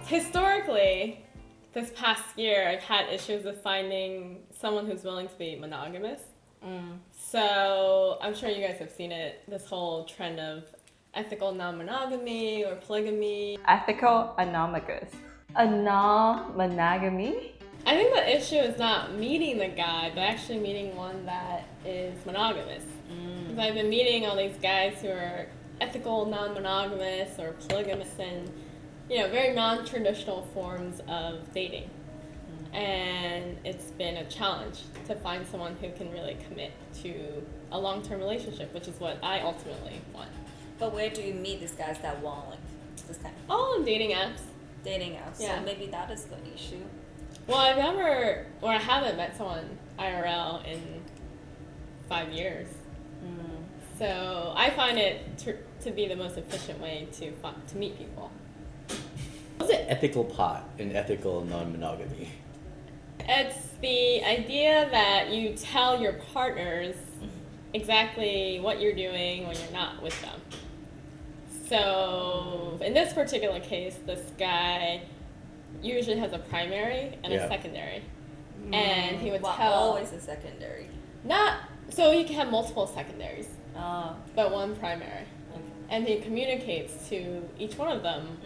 Historically, this past year, I've had issues with finding someone who's willing to be monogamous. So I'm sure you guys have seen it, this whole trend of ethical non-monogamy or polygamy. Ethical anomagous. A non-monogamy? I think the issue is not meeting the guy, but actually meeting one that is monogamous. Because I've been meeting all these guys who are ethical non-monogamous or polygamous and, very non-traditional forms of dating. And it's been a challenge to find someone who can really commit to a long-term relationship, which is what I ultimately want. But where do you meet these guys that want like this kind of All on dating apps. dating apps? Yeah. So maybe that is the issue. Well, I haven't met someone IRL in 5 years. So I find it to be the most efficient way to meet people. What's the ethical part in ethical non-monogamy? It's the idea that you tell your partners exactly what you're doing when you're not with them. So in this particular case, this guy usually has a primary and a secondary. And he would tell... always a secondary. So he can have multiple secondaries, Oh. but one primary. Okay. And he communicates to each one of them,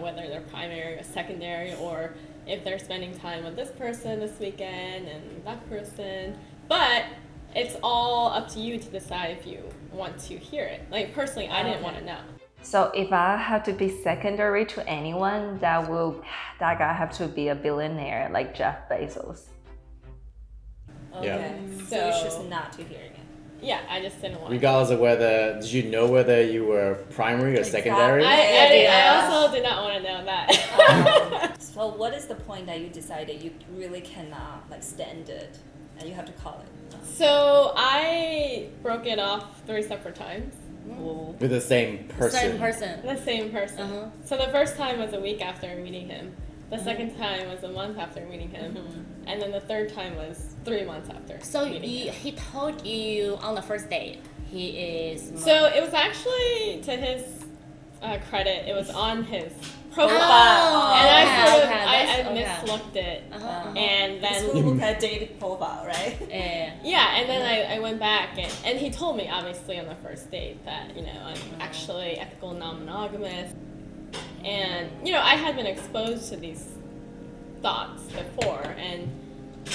whether they're primary or secondary, or if they're spending time with this person this weekend and that person. But it's all up to you to decide if you want to hear it. Like, personally, I didn't want to know. So if I have to be secondary to anyone, that guy have to be a billionaire like Jeff Bezos. Okay. Yeah. So you choose not to hearing it. Yeah, I just didn't want Regardless of did you know whether you were primary or secondary? I also did not want to know that. So what is the point that you decided you really cannot stand it and you have to call it? So I broke it off 3 separate times. With the same person. The same person. So the first time was a week after meeting him. The second time was a month after meeting him. And then the third time was 3 months after. So meeting him. he told you on the first date he is... So it was actually, to his credit, it was on his profile. And I mislooked it. And then... You look at dating profile, right? Yeah, and then I went back and he told me, obviously, on the first date that, I'm actually ethical non-monogamous. And, I had been exposed to these thoughts before. And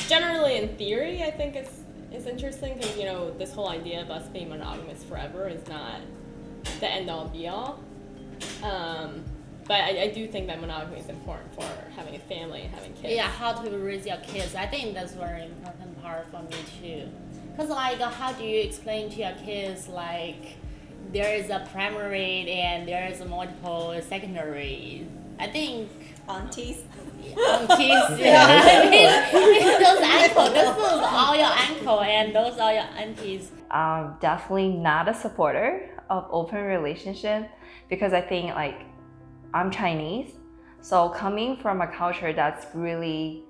generally, in theory, I think it's interesting because, this whole idea of us being monogamous forever is not the end-all, be-all. But I do think that monogamy is important for having a family and having kids. Yeah, how to raise your kids. I think that's a very important part for me too. Because how do you explain to your kids there is a primary and there is a multiple secondary? I think Aunties. Yeah. I mean, those uncles, this is all your uncle and those are your aunties. Definitely not a supporter of open relationship because I think I'm Chinese, so coming from a culture that's really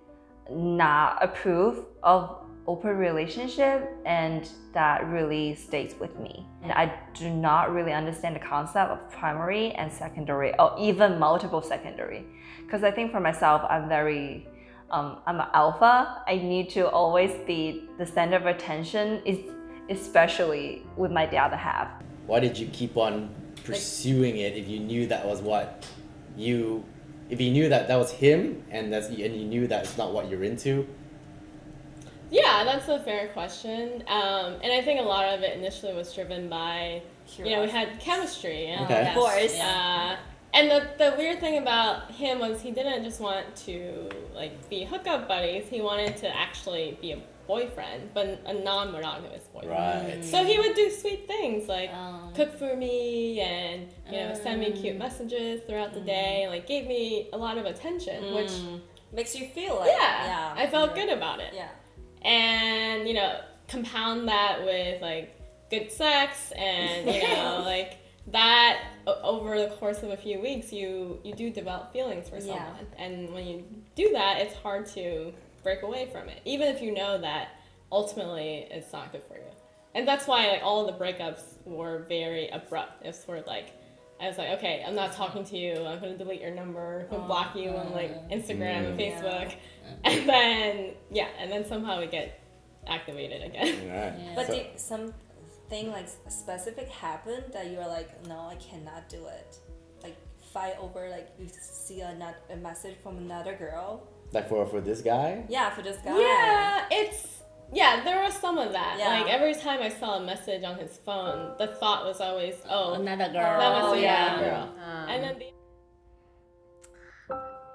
not approved of open relationship, and that really stays with me. And I do not really understand the concept of primary and secondary, or even multiple secondary. Because I think for myself, I'm an alpha. I need to always be the center of attention, especially with my other half. Why did you keep on pursuing it if you knew that was if you knew that was him and you knew that's not what you're into? Yeah, that's a fair question. And I think a lot of it initially was driven by, we had chemistry. Okay. Of course. And the weird thing about him was he didn't just want to be hookup buddies. He wanted to actually be a boyfriend, but a non-monogamous boyfriend. Right. So he would do sweet things like cook for me and send me cute messages throughout the day. Gave me a lot of attention, which makes you feel I felt good about it. Yeah. And compound that with good sex and that over the course of a few weeks you do develop feelings for someone. And when you do that, it's hard to break away from it, even if you know that ultimately it's not good for you. And that's why all of the breakups were very abrupt. It was sort of I was like, okay, I'm not talking to you. I'm gonna delete your number. I'm gonna block you on like Instagram and Facebook, and then somehow we get activated again. Right. Yeah. But did something like specific happen that you are like, no, I cannot do it? Like fight over, like you see a message from another girl? Like for this guy? Yeah, for this guy. Yeah, there was some of that. Yeah. Like every time I saw a message on his phone, the thought was always, oh, Another girl. that must be yeah. another girl. And then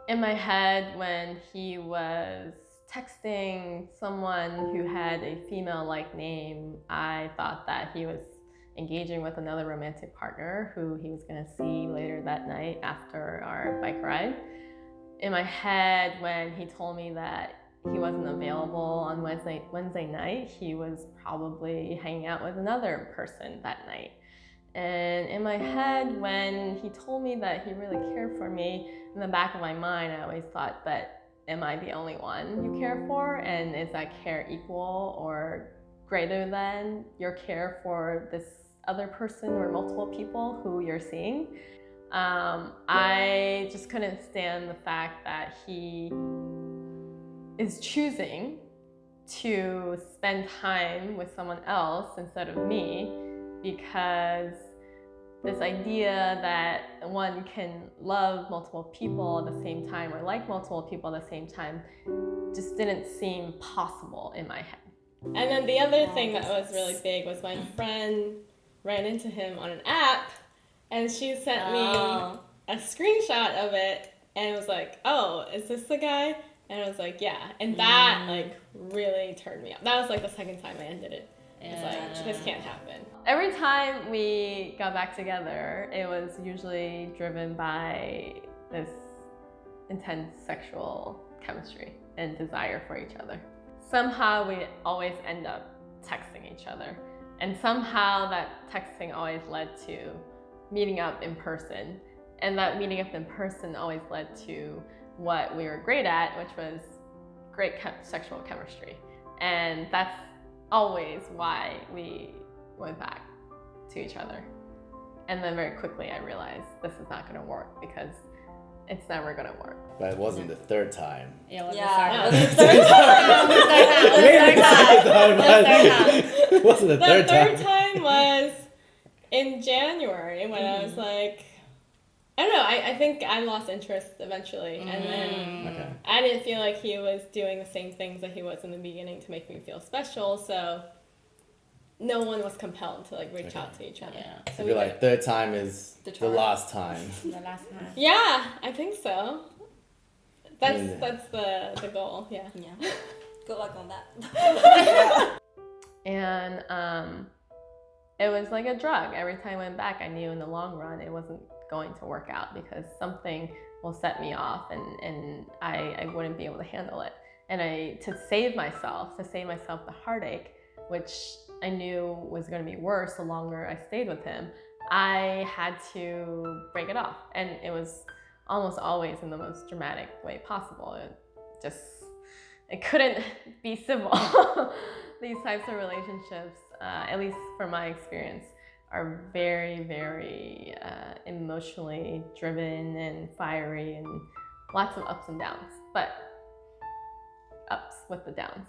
in my head, when he was texting someone who had a female-like name, I thought that he was engaging with another romantic partner who he was going to see later that night after our bike ride. In my head, when he told me that he wasn't available on Wednesday night, he was probably hanging out with another person that night. And in my head, when he told me that he really cared for me, in the back of my mind, I always thought, but am I the only one you care for? And is that care equal or greater than your care for this other person or multiple people who you're seeing? I just couldn't stand the fact that he is choosing to spend time with someone else instead of me, because this idea that one can love multiple people at the same time or like multiple people at the same time just didn't seem possible in my head. And then the other thing that was really big was my friend ran into him on an app, and she sent me a screenshot of it and was like, oh, is this the guy? And I was like, yeah. And that like really turned me up. That was like the second time I ended it. It was like, this can't happen. Every time we got back together, it was usually driven by this intense sexual chemistry and desire for each other. Somehow we always end up texting each other. And somehow that texting always led to meeting up in person. And that meeting up in person always led to what we were great at, which was great sexual chemistry. And that's always why we went back to each other. And then very quickly I realized this is not gonna work because it's never gonna work. But it wasn't the third time. Yeah, well, Yeah. the third time. It wasn't the third time. The third time was in January when I was like, I don't know, I think I lost interest eventually. And then I didn't feel like he was doing the same things that he was in the beginning to make me feel special. So no one was compelled to like reach out to each other. Yeah. So I feel like third time is the last time. The last time. Yeah, I think so. That's the goal, yeah. Yeah. Good luck on that. And it was like a drug. Every time I went back, I knew in the long run it wasn't going to work out because something will set me off and I wouldn't be able to handle it. And to save myself the heartache, which I knew was going to be worse the longer I stayed with him, I had to break it off. And it was almost always in the most dramatic way possible. It couldn't be civil. These types of relationships, at least from my experience, are very, very emotionally driven and fiery and lots of ups and downs, but ups with the downs.